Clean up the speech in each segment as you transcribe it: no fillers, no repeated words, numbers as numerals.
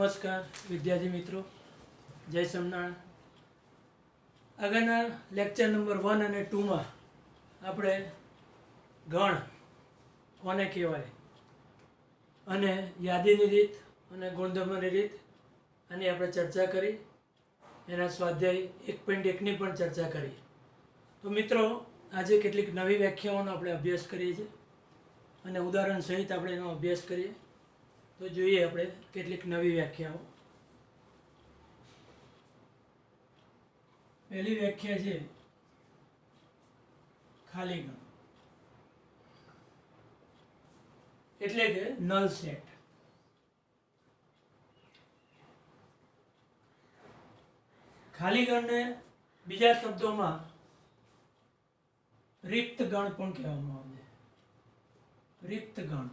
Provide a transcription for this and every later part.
નમસ્કાર વિદ્યાર્થી મિત્રો, જય સમનારાયણ. આગળના લેક્ચર નંબર 1 અને 2માં આપણે ગણ કોને કહેવાય અને યાદીની રીત અને ગુણધર્મની રીત આની આપણે ચર્ચા કરી. એના સ્વાધ્યાય 1.1ની પણ ચર્ચા કરી. તો મિત્રો, આજે કેટલીક નવી વ્યાખ્યાઓનો આપણે અભ્યાસ કરીએ છીએ અને ઉદાહરણ સહિત આપણે એનો અભ્યાસ કરીએ. તો જોઈએ આપણે કેટલીક નવી વ્યાખ્યાઓ. પહેલી વ્યાખ્યા છે ખાલી ગણ, એટલે કે નલ સેટ. ખાલી ગણને બીજા શબ્દોમાં રિક્ત ગણ પણ કહેવામાં આવે છે. રિક્ત ગણ,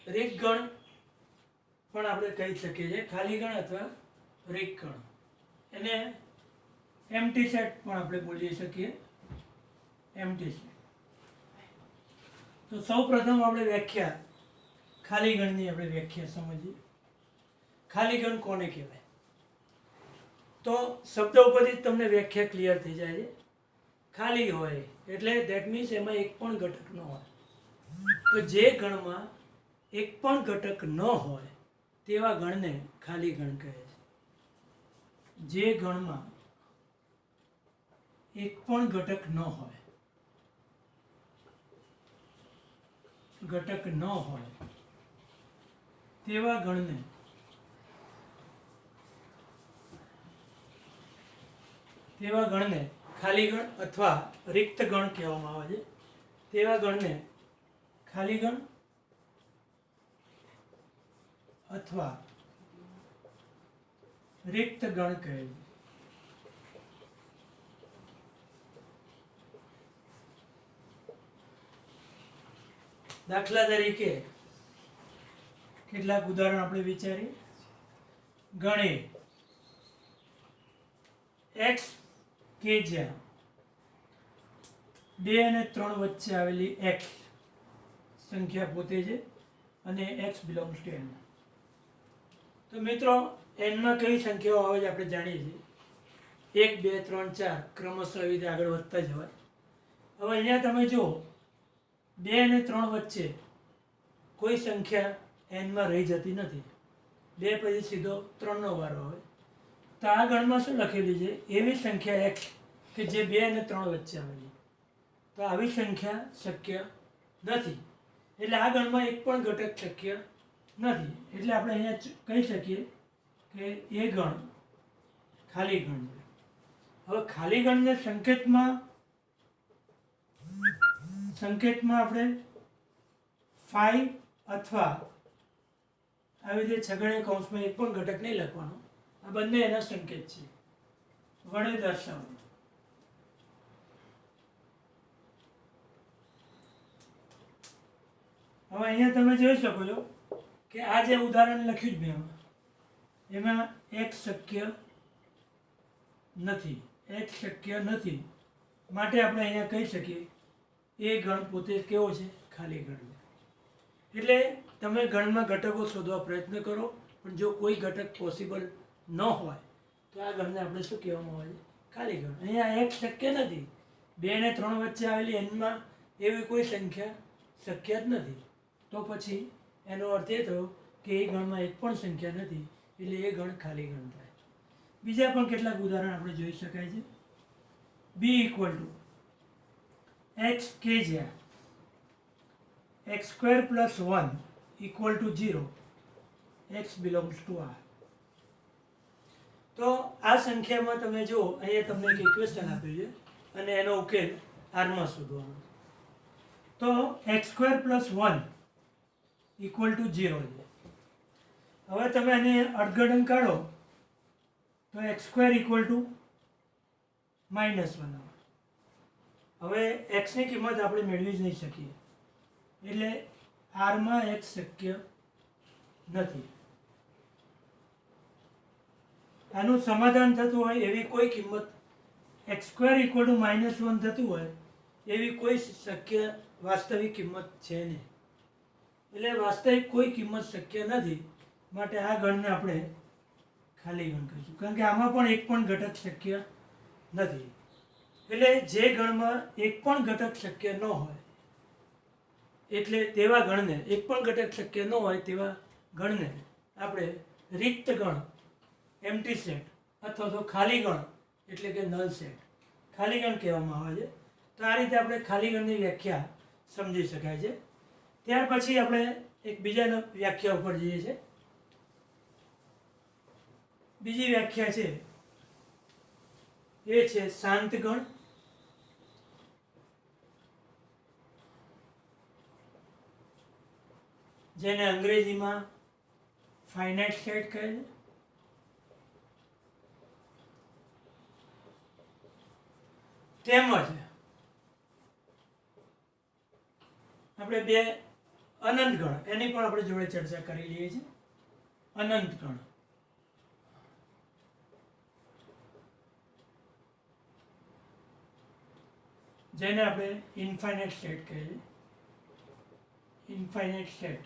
રિક્ત ગણ પણ આપણે કહી શકીએ છીએ. ખાલી ગણ અથવા રિક્ત ગણ, એને એમ્પ્ટી સેટ પણ આપણે બોલી શકીએ. Empty set. તો સૌ પ્રથમ આપણે વ્યાખ્યા ખાલી ગણની આપણે વ્યાખ્યા સમજીએ. ખાલી ગણ કોને કહેવાય? તો શબ્દ ઉપરથી જ તમને વ્યાખ્યા ક્લિયર થઈ જાય છે. ખાલી હોય એટલે ધેટ મીન્સ એમાં એક પણ ઘટક ન હોય. તો જે ગણમાં એક પણ ઘટક ન હોય તેવા ગણને ખાલી ગણ કહે છે. જે ગણમાં એક પણ ઘટક ન હોય, તેવા ગણને ખાલી ગણ અથવા રિક્ત ગણ કહેવામાં આવે છે. તેવા ગણને ખાલી ગણ અથવા રિક્ત ગણ કહે છે. દાખલા તરીકે કેટલાક ઉદાહરણ આપણે વિચારીએ. ગણે x કે જ્યાં 2 અને 3 વચ્ચે આવેલી x સંખ્યા પોતે છે અને x બિલોંગ્સ ટુ n. તો મિત્રો, n માં કઈ સંખ્યાઓ આવે છે આપણે જાણીએ છીએ. 1 2 3 4 ક્રમશઃ એવી રીતે આગળ વધતા જવાય. હવે અહીંયા તમે જુઓ, 2 અને 3 વચ્ચે કોઈ સંખ્યા n માં રહી જતી નથી. 2 પછી સીધો 3 નો વારો આવે. તો આ ગણમાં શું લખેલી છે? એવી સંખ્યા x કે જે 2 અને 3 વચ્ચે આવેલી. તો આવી સંખ્યા શક્ય નથી. એટલે આ ગણમાં એક પણ ઘટક શક્ય નથી. એટલે આપણે અહીંયા કહી શકીએ કે એ ગણ ખાલી ગણ છે. હવે ખાલી ગણને સંકેતમાં આપણે 5 અથવા આવી રીતે છગડીયા કૌંસમાં એક પણ ઘટક નહીં લખવાનો. આ બંને એના સંકેત છે, વડે દર્શાવવું. હવે અહીંયા તમે જોઈ શકો છો કે આ જે ઉદાહરણ લખ્યું જ મેં એમાં x શક્ય નથી. માટે આપણે અહીંયા કહી શકીએ એ ગણ પોતે કેવો છે? ખાલી ગણ છે. એટલે તમે ગણમાં ઘટકો શોધવા પ્રયત્ન કરો, પણ જો કોઈ ઘટક પોસિબલ ન હોય તો આ ગણને આપણે શું કહેવામાં આવે છે? ખાલી ગણ. અહીંયા x શક્ય નથી. 2 અને 3 વચ્ચે આવેલી n માં એવી કોઈ સંખ્યા શક્ય જ નથી. તો પછી એનો અર્થ એ થયો કે એ ગણમાં એક પણ સંખ્યા નથી, એટલે એ ગણ ખાલી ગણ થાય. બીજા પણ કેટલાક ઉદાહરણ આપણે જોઈ શકાય છે. b = x કે જ્યાં x² + 1 = 0, x belongs to r. તો આ સંખ્યામાં તમે જુઓ, અહીંયા તમને એક ઇક્વેશન આપ્યું છે અને એનો ઉકેલ r માં શોધવાનો. તો x² + 1 = 0 છે. હવે તમે આને અર્થઘટન કાઢો તો x² = -1 આવે. હવે x ની કિંમત આપણે મેળવી જ નહીં શકીએ, એટલે r માં x શક્ય નથી. આનું સમાધાન થતું હોય એવી કોઈ કિંમત, x² = -1 થતું હોય એવી કોઈ શક્ય વાસ્તવિક કિંમત છે નહીં. એટલે વાસ્તવિક કોઈ કિંમત શક્ય નથી, માટે આ ગણને આપણે ખાલી ગણ કહીશું, કારણ કે આમાં પણ એક પણ ઘટક શક્ય નથી. એટલે જે ગણમાં એક પણ ઘટક શક્ય ન હોય, એટલે તેવા ગણને, એક પણ ઘટક શક્ય ન હોય તેવા ગણને આપણે રિક્ત ગણ, એમ્પ્ટી સેટ અથવા તો ખાલી ગણ એટલે કે નલ સેટ, ખાલી ગણ કહેવામાં આવે છે. તો આ રીતે આપણે ખાલી ગણની વ્યાખ્યા સમજી શકાય છે. ત્યાર પછી આપણે એક બીજા વ્યાખ્યા ઉપર જઈએ છીએ. બીજી વ્યાખ્યા છે એ છે શાંત ગણ, જેને અંગ્રેજીમાં ફાઇનાઇટ સેટ કહે છે. તેમજ આપણે બે અનંત ગણ, એની પણ આપણે જોડે ચર્ચા કરી લઈએ છીએ. અનંત ગણ, જેને આપણે ઇન્ફાઇનાઇટ સેટ કહીએ છીએ. ઇન્ફાઇનાઇટ સેટ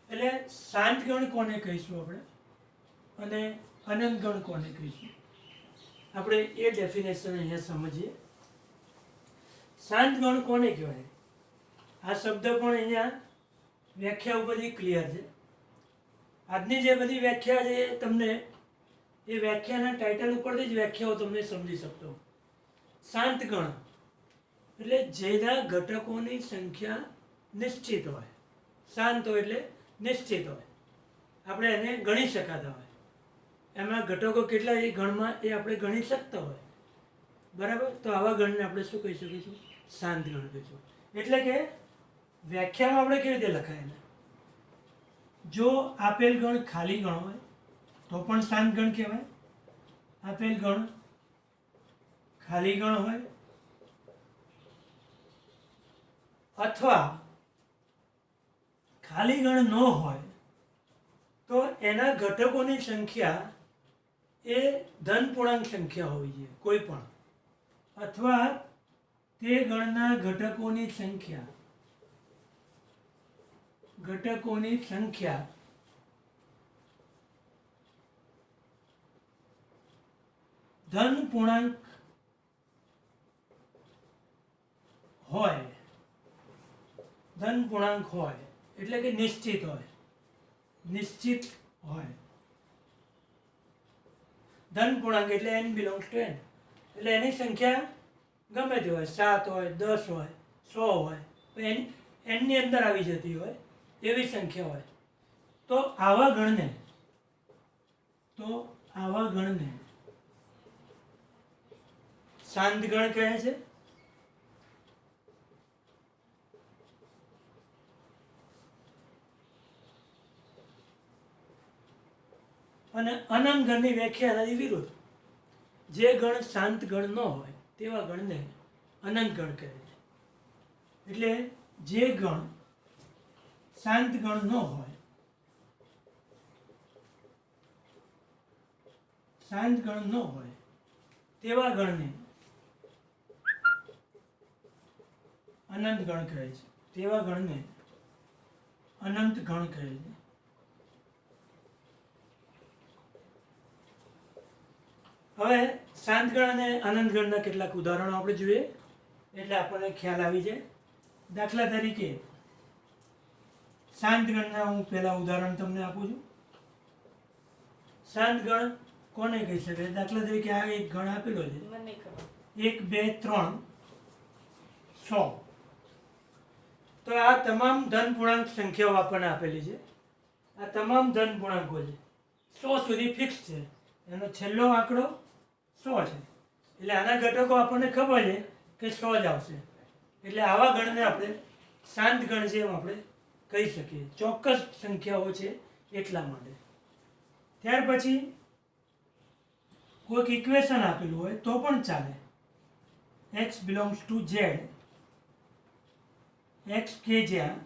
એટલે શાંત ગણ કોને કહીશું આપણે અને અનંત ગણ કોને કહીશું, આપણે એ ડેફિનેશન અહીંયા સમજીએ. શાંત ગણ કોને કહેવાય? આ શબ્દ પણ અહીંયા વ્યાખ્યા ઉપરથી ક્લિયર છે. આજની જે બધી વ્યાખ્યા છે તમને એ વ્યાખ્યાના ટાઇટલ ઉપરથી જ વ્યાખ્યાઓ તમને સમજી શકતો. શાંત ગણ એટલે જેના ઘટકોની સંખ્યા નિશ્ચિત હોય. શાંત હોય એટલે નિશ્ચિત હોય, આપણે એને ગણી શકાતા હોય. એમાં ઘટકો કેટલા એ ગણમાં એ આપણે ગણી શકતા હોય, બરાબર. તો આવા ગણને આપણે શું કહી શકીશું? શાંત ગણ કહીશું. એટલે કે વ્યાખ્યામાં આપણે કેવી રીતે લખાયેલા, જો આપેલ ગણ ખાલી ગણ હોય તો પણ શાંત ગણ કહેવાય. આપેલ ગણ ખાલી ગણ હોય અથવા ખાલી ગણ ન હોય તો એના ઘટકોની સંખ્યા એ ધન પૂર્ણાંક સંખ્યા હોવી જોઈએ કોઈ પણ, અથવા તે ગણના ઘટકોની સંખ્યા ધન પૂર્ણાંક હોય. ધન પૂર્ણાંક હોય એટલે કે નિશ્ચિત હોય. નિશ્ચિત હોય. ધન પૂર્ણાંક એટલે n બિલોંગ્સ ટુ n, એટલે એની સંખ્યા ગમે તે હોય, 7 હોય, 10 હોય, 100 હોય, n ની અંદર આવી જતી હોય એવી સંખ્યા હોય. તો આવા ગણને શાંત ગણ કહે છે. અને અનંત ગણની વ્યાખ્યા એનાથી વિરુદ્ધ. જે ગણ શાંત ગણ ન હોય તેવા ગણને અનંત ગણ કહે છે. એટલે જે ગણ શાંત ગણ ન હોય, તેવા ગણને અનંત ગણ કહે છે. તેવા ગણને અનંત ગણ કહે છે. હવે શાંત ગણ અને અનંત ગણના કેટલાક ઉદાહરણો આપણે જોઈએ એટલે આપણને ખ્યાલ આવી જાય. દાખલા તરીકે શાંત ગણના હું પહેલા ઉદાહરણ તમને આપું છું. શાંત ગણ કોને કહી શકાય? દાખલા તરીકે આ એક ગણ આપેલો છે 1 2 3 100. તો આ તમામ ધન પૂર્ણાંક સંખ્યાઓ આપણને આપેલી છે. આ તમામ ધન પૂર્ણાંકો છે, 100 સુધી ફિક્સ છે. એનો છેલ્લો આંકડો 100 છે. એટલે આના ઘટકો આપણને ખબર છે કે 100 જ આવશે. એટલે આવા ગણને આપણે શાંત ગણ છે એમ આપણે કહી શકીએ, ચોક્કસ સંખ્યાઓ છે એટલા માટે. ત્યાર પછી કોઈક ઇક્વેશન આપેલું હોય તો પણ ચાલે. x belongs to z, x કે જ્યાં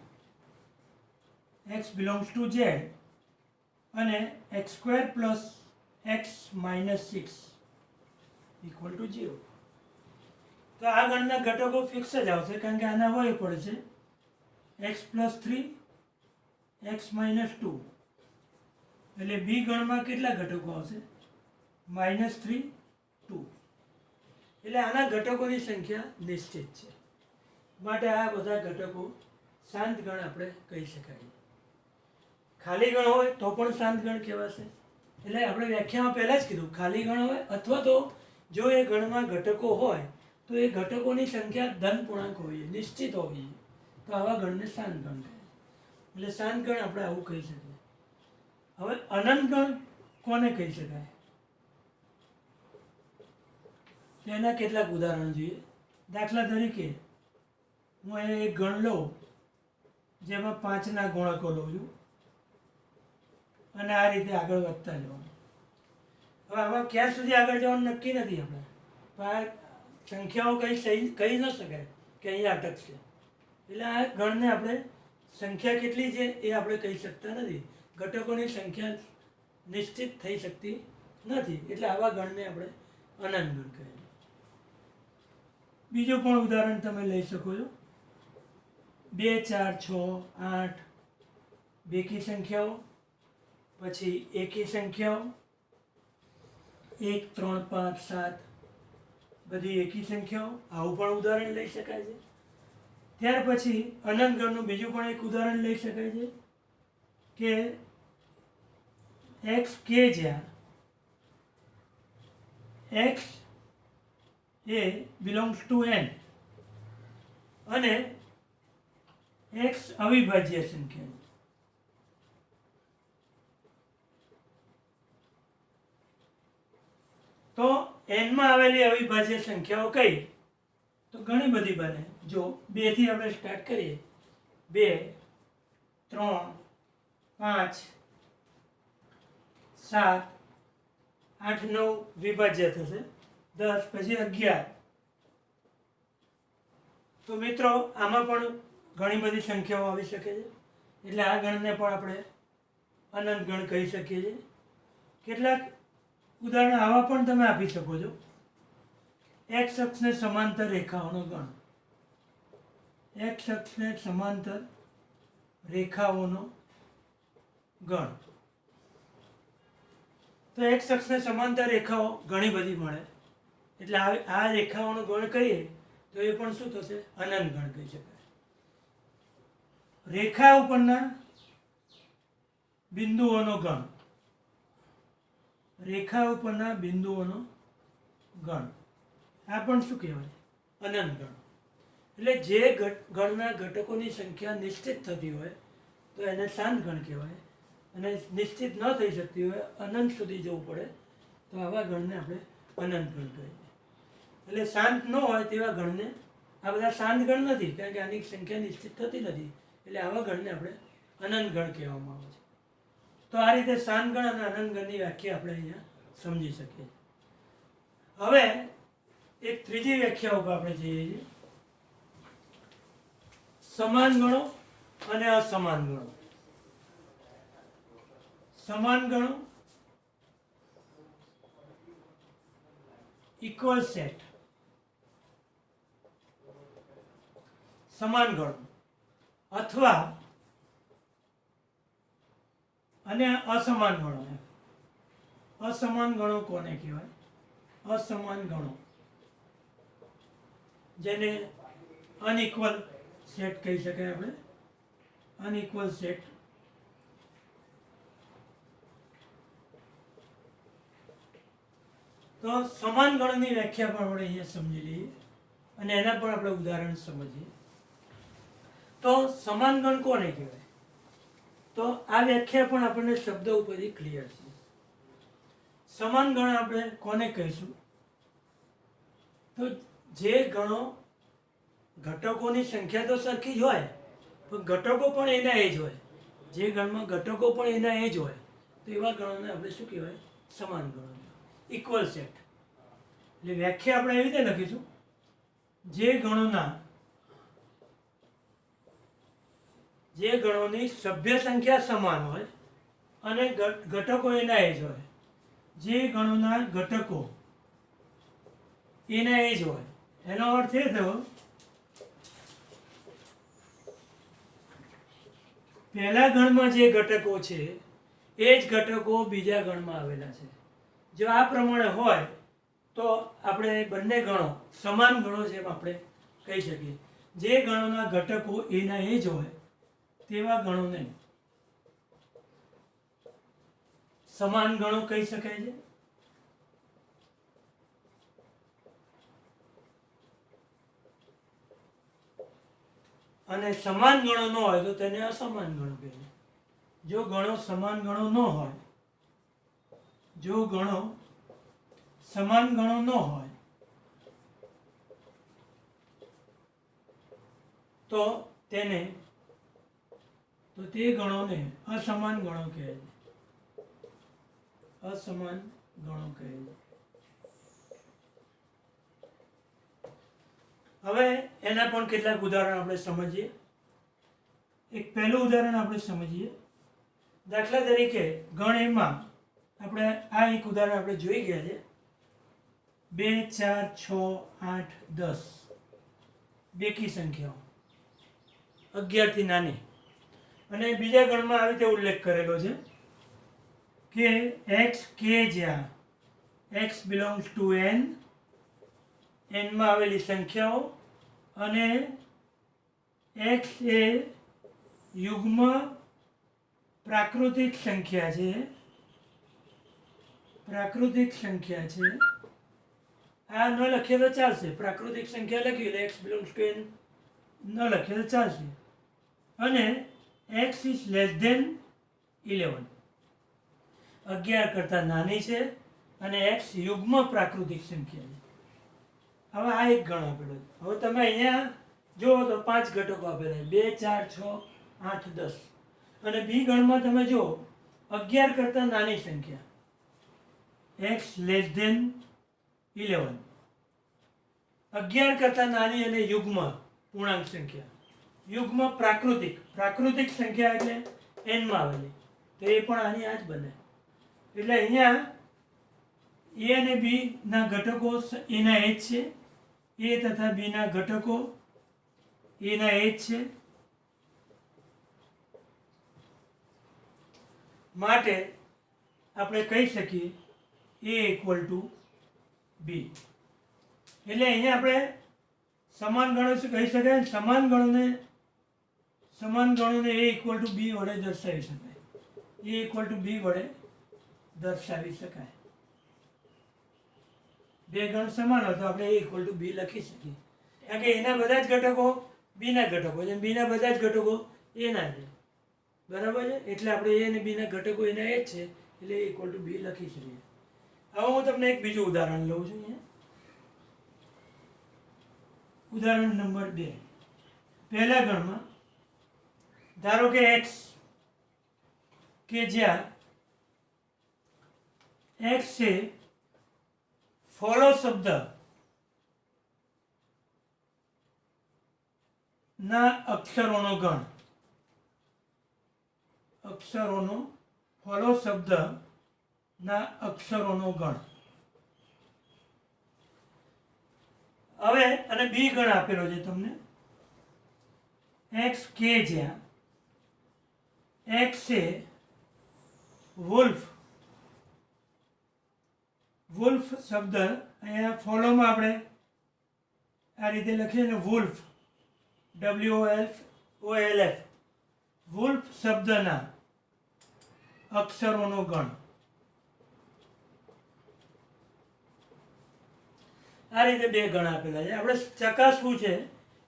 x બિલોંગ્સ ટુ z અને x² + x - 6 = 0. તો તો આ ગણના ઘટકો ફિક્સ જ આવશે, કારણ કે આના હોય પડશે x+3 x-2, એટલે બી ગણમાં કેટલા ઘટકો આવશે? -3 2. એટલે આના ઘટકોની સંખ્યા નિશ્ચિત છે, માટે આ બધા ઘટકો શાંત ગણ આપણે કહી શકાય. ખાલી ગણ હોય તો પણ શાંત ગણ કહેવાશે. એટલે આપણે વ્યાખ્યામાં પહેલાં જ કીધું, ખાલી ગણ હોય અથવા તો જો એ ગણમાં ઘટકો હોય તો એ ઘટકોની સંખ્યા ધન પૂર્ણાંક હોવી જોઈએ, નિશ્ચિત હોવી જોઈએ, તો આવા ગણને શાંત ગણ કહે. એટલે શાંત ગણ આપણે આવું કહી શકીએ. હવે અનંત ગણ કોને કહી શકાય? તેના કેટલાક ઉદાહરણ જોઈએ. દાખલા તરીકે હું અહીંયા એક ગણ લઉં જેમાં 5ના ગુણકો લઉં છું અને આ રીતે આગળ વધતા જવાનું. હવે આમાં ક્યાં સુધી આગળ જવાનું નક્કી નથી આપણે, પણ આ સંખ્યાઓ કહી ન શકાય કે અહીંયા અટકશે. એટલે આ ગણને આપણે સંખ્યા કેટલી છે એ આપણે કહી શકતા નથી, ઘટકોની સંખ્યા નિશ્ચિત થઈ શકતી નથી, એટલે આવા ગણને આપણે અનંત ગણ કહીએ. બીજું પણ ઉદાહરણ તમે લઈ શકો છો. 2 4 6 8 બેકી સંખ્યાઓ, પછી એકી સંખ્યાઓ 1 3 5 7 બધી એકી સંખ્યાઓ, આવું પણ ઉદાહરણ લઈ શકાય છે. ત્યાર પછી અનંત ગણનું બીજું પણ એક ઉદાહરણ લઈ શકાય છે કે x કે જ્યાં x A belongs to n અને x અવિભાજ્ય સંખ્યા. તો n માં આવેલી અવિભાજ્ય સંખ્યાઓ કઈ? તો ઘણી બધી બને. જો 2 થી આપણે સ્ટાર્ટ કરીએ, 2 3 5 7 8 9 વિભાજ્ય થશે, 10 પછી 11. તો મિત્રો આમાં પણ ઘણી બધી સંખ્યાઓ આવી શકે છે, એટલે આ ગણને પણ આપણે અનંત ગણ કહી શકીએ છીએ. કેટલાક ઉદાહરણ આવા પણ તમે આપી શકો છો. x અક્ષને સમાંતર રેખાઓનો ગણ, x અક્ષને સમાંતર રેખાઓનો ગણ. તો x અક્ષને સમાંતર રેખાઓ ઘણી બધી મળે, એટલે આ રેખાઓનો ગણ કહીએ તો એ પણ શું થશે? અનંત ગણ કહી શકાય. રેખા ઉપરના બિંદુઓનો ગણ, રેખા ઉપરના બિંદુઓનો ગણ, આ પણ શું કહેવાય? અનંત ગણ. એટલે જે ગણના ઘટકોની સંખ્યા નિશ્ચિત થતી હોય તો એને શાંત ગણ કહેવાય, અને નિશ્ચિત ન થઈ શકતી હોય, અનંત સુધી જવું પડે, તો આવા ગણને આપણે અનંત ગણ કહીએ. એટલે શાંત ન હોય તેવા ગણને, આ બધા શાંત ગણ નથી કારણ કે આની સંખ્યા નિશ્ચિત થતી નથી, એટલે આવા ગણને આપણે અનંત ગણ કહેવામાં આવે છે. તો આ રીતે શાંત ગણ અને અનંત ગણની વ્યાખ્યા આપણે અહીંયા સમજી શકીએ. હવે એક ત્રીજી વ્યાખ્યા ઉપર આપણે જઈએ છીએ, સમાન ગણો અને અસમાન ગણો. સમાન ગણો ઇક્વલ સેટ, સમાન ગણો અથવા અને અસમાન ગણો. અસમાન ગણો કોને કહેવાય? અસમાન ગણો જેને અનઇક્વલ સેટ કહી શકાય આપણે, અનઇક્વલ સેટ. તો સમાન ગણની વ્યાખ્યા પણ આપણે અહીંયા સમજી લઈએ અને એના પણ આપણે ઉદાહરણ સમજીએ. તો સમાન ગણ કોને કહેવાય? તો આ વ્યાખ્યા પણ આપણને શબ્દ ઉપરથી ક્લિયર છે. સમાન ગણ આપણે કોને કહીશું? તો જે ગણો ઘટકોની સંખ્યા તો સરખી જ હોય પણ ઘટકો પણ એના એ જ હોય, જે ગણમાં ઘટકો પણ એના એ જ હોય, તો એવા ગણોને આપણે શું કહેવાય? સમાન ગણો, ઇક્વલ સેટ. એટલે વ્યાખ્યા આપણે એવી રીતે લખીશું, જે ગણોની સભ્ય સંખ્યા સમાન હોય અને ઘટકો એના એ જ હોય, જે ગણોના ઘટકો એના એ જ હોય, એનો અર્થ એ થયો પહેલા ગણમાં જે ઘટકો છે એ જ ઘટકો બીજા ગણમાં આવેલા છે. જો આ પ્રમાણે હોય તો આપણે બંને ગણો સમાન ગણો છે એમ આપણે કહી શકીએ. જે ગણોના ઘટકો એના એ જ હોય તેવા ગણોને સમાન ગણો કહી શકાય છે. અને સમાન ગણો ન હોય તો તેને અસમાન ગણો કહેવાય. જો ગણો સમાન ગણો ન હોય, જો ગણો સમાન ગણો ન હોય તો તે ગણોને અસમાન ગણો કહે છે. અસમાન ગણો કહે છે. હવે એના પણ કેટલાક ઉદાહરણ આપણે સમજીએ. એક પહેલું ઉદાહરણ આપણે સમજીએ. દાખલા તરીકે ગણ એમાં આપણે આ એક ઉદાહરણ આપણે જોઈ ગયા છે. 2, 4, 6, 8, 10 બેકી સંખ્યાઓ 11 થી નાની. અને બીજા ગણમાં આવી રીતે ઉલ્લેખ કરેલો છે કે x કે જ્યાં x બિલોંગ્સ ટુ n, એનમાં આવેલી સંખ્યાઓ અને x એ યુગ્મ પ્રાકૃતિક સંખ્યા છે. પ્રાકૃતિક સંખ્યા છે. આ ન લખીએ તો ચાલશે. પ્રાકૃતિક સંખ્યા લખી એટલે x બિલોંગ્સ ટુ n ન લખીએ તો ચાલશે. અને x ઇઝ લેસ ધેન 11, 11 કરતાં નાની છે અને x યુગ્મ પ્રાકૃતિક સંખ્યા છે. હવે આ એક ગણ આપેલો છે. હવે તમે અહીંયા જુઓ તો 5 ઘટકો આપેલા છે, 2, 4, 6, 8, 10. અને બી ગણમાં તમે જુઓ 11 કરતાં નાની સંખ્યા x લેસ ધેન 11, 11 કરતાં નાની અને યુગ્મ પૂર્ણાંક સંખ્યા, યુગ્મ પ્રાકૃતિક સંખ્યા એટલે n માં આવેલી, તો એ પણ આની આ જ બને. એટલે અહીંયા a અને b ના ઘટકો એના એ જ છે, a તથા b ના ઘટકો એના એ જ છે. માટે આપણે કહી શકીએ a ઇક્વલ ટુ b. એટલે અહીંયા આપણે સમાન ગણો કહી શકાય. સમાન ગણોને a ઇક્વલ ટુ b વડે દર્શાવી શકાય. a ઇક્વલ ટુ b વડે દર્શાવી શકાય. બે ગણ સમાન હોય તો આપણે a ઇક્વલ ટુ b લખી શકીએ. કારણ કે એના બધા જ ઘટકો b ના ઘટકો છે, b ના બધા જ ઘટકો a ના છે. બરાબર છે? એટલે આપણે a અને b ના ઘટકો એના એ જ છે, એટલે a ઇક્વલ ટુ b લખી શકીએ. હવે હું તમને એક બીજું ઉદાહરણ લઉં છું. અહીંયા ઉદાહરણ નંબર 2. પહેલા ગણમાં ધારો કે x કે જ્યાં x છે ફોલો શબ્દ ના અક્ષરોનો ગણ. ફોલો શબ્દ ના અક્ષરોનો ગણ. હવે અને બી ગણ આપેલો છે તમને. x કે જ્યાં x છે વુલ્ફ શબ્દ અહીંયા ફોલોમાં આપણે આ રીતે લખીએ ને વુલ્ફ, WOLF, વુલ્ફ શબ્દના અક્ષરોનો ગણ. આ રીતે બે ગણ આપેલા છે. આપણે ચકાસવું છે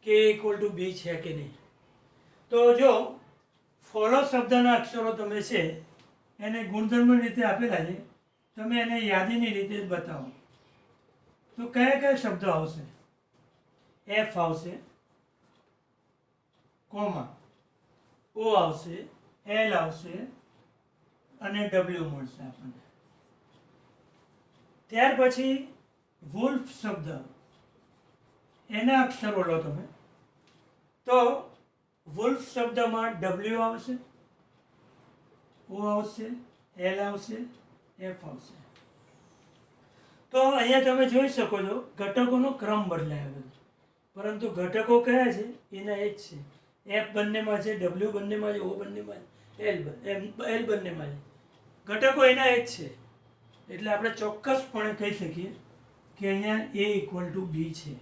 કે a ઇક્વલ ટુ b છે કે નહીં. તો જો ફોલો શબ્દના અક્ષરો તમે છે એને ગુણધર્મ રીતે આપેલા છે, તમે એને યાદીની રીતે જ બતાવો. તો કયા કયા શબ્દો આવશે? f આવશે, કોમા, o આવશે, l આવશે અને w મળશે આપણને. ત્યાર પછી વુલ્ફ શબ્દ એના અક્ષરો લો તમે, તો વુલ્ફ શબ્દમાં w આવશે, o આવશે, l આવશે, f આવશે. તો અહીંયા તમે જોઈ શકો છો ઘટકોનો ક્રમ બદલાયો છે, પરંતુ ઘટકો કયા છે એના એ જ છે. એફ બંનેમાં છે, ડબલ્યુ બંનેમાં છે, ઓ બંનેમાં છે, એલ બંનેમાં છે. ઘટકો એના એ જ છે. એટલે આપણે ચોક્કસપણે કહી શકીએ કે અહીંયા એ ઇક્વલ ટુ બી છે.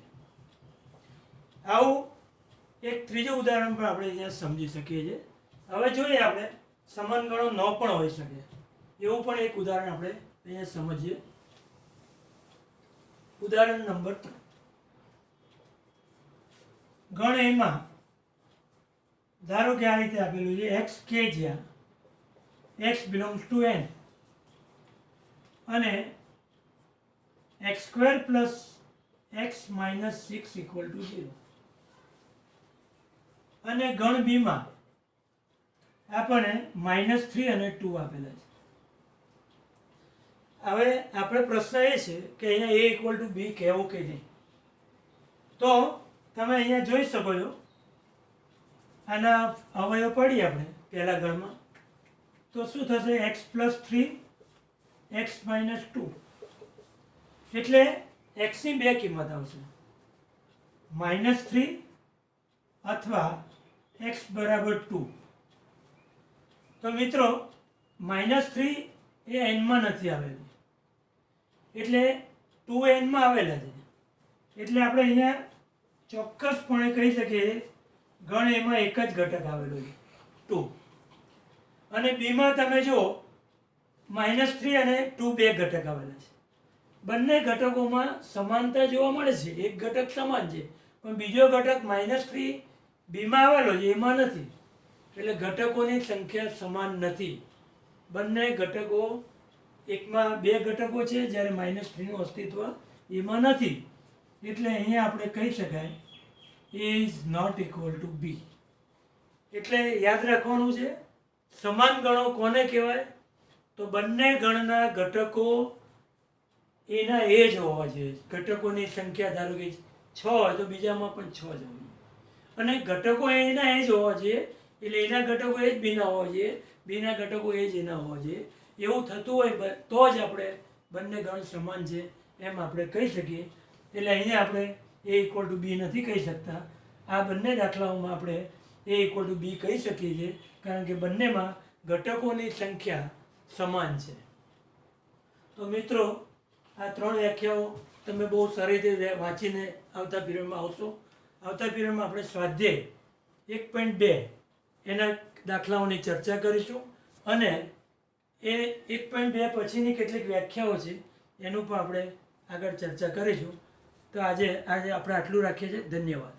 આવું એક ત્રીજું ઉદાહરણ પણ આપણે અહીંયા સમજી શકીએ છીએ. હવે જોઈએ આપણે સમાન ગણો ન પણ હોઈ શકે એવું પણ એક ઉદાહરણ આપણે અહીંયા સમજીએ. ઉદાહરણ નંબર 3. ગણ એમાં ધારો કે આ રીતે આપેલું છે એક્સ કે જ્યાં એક્સ બિલોંગ્સ ટુ એન અને x square plus x minus 6 equal to 0. અને ગણ બીમાં આપણને -3 અને 2 આપેલા છે. હવે આપણે પ્રશ્ન એ છે કે અહીંયા a ઇક્વલ ટુ બી કહેવું કે નહીં. તો તમે અહીંયા જોઈ શકો છો આના અવયવ પડી આપણે પહેલા ગણમાં તો શું થશે x પ્લસ 3 x માઇનસ 2 એટલે x ની બે કિંમત આવશે -3 અથવા x બરાબર 2. તો મિત્રો -3 એ એનમાં નથી આવેલું એટલે 2 એનમાં આવેલા છે. એટલે આપણે અહીંયા ચોક્કસપણે કહી શકીએ ગણ એમાં એક જ ઘટક આવેલો છે 2. અને બીમાં તમે જુઓ -3 અને 2 બે ઘટક આવેલા છે. બંને ઘટકોમાં સમાનતા જોવા મળે છે. એક ઘટક સમાન છે પણ બીજો ઘટક -3 બીમાં આવેલો છે એમાં નથી. એટલે ઘટકોની સંખ્યા સમાન નથી. બંને ઘટકો એકમાં બે ઘટકો છે જ્યારે -3નું અસ્તિત્વ એમાં નથી. એટલે અહીંયા આપણે કહી શકાય a is not equal to b. એટલે યાદ રાખવાનું છે સમાન ગણો કોને કહેવાય તો બંને ગણના ઘટકો એના એ જ હોવા જોઈએ. ઘટકોની સંખ્યા ધારો કે 6 હોય તો બીજામાં પણ 6 જ હોય અને ઘટકો એના એ જ હોવા જોઈએ. એટલે એના ઘટકો એ જ બીના હોવા જોઈએ, બીના ઘટકો એ જ એના હોવા જોઈએ. એવું થતું હોય તો જ આપણે બંને ગણ સમાન છે એમ આપણે કહી શકીએ. એટલે અહીંયા આપણે a ઇક્વલ ટુ બી નથી કહી શકતા. આ બંને દાખલાઓમાં આપણે a ઇક્વલ ટુ બી કહી શકીએ છીએ કારણ કે બંનેમાં ઘટકોની સંખ્યા સમાન છે. તો મિત્રો આ 3 વ્યાખ્યાઓ તમે બહુ સારી રીતે વાંચીને આવતા પીરિયડમાં આવશો. આવતા પીરિયડમાં આપણે સ્વાધ્યાય 1.2 એના દાખલાઓની ચર્ચા કરીશું અને એ 1.2 પછીની કેટલીક વ્યાખ્યાઓ છે એનું પણ આપણે આગળ ચર્ચા કરીશું. તો આજે આપણે આટલું રાખીએ છીએ. ધન્યવાદ.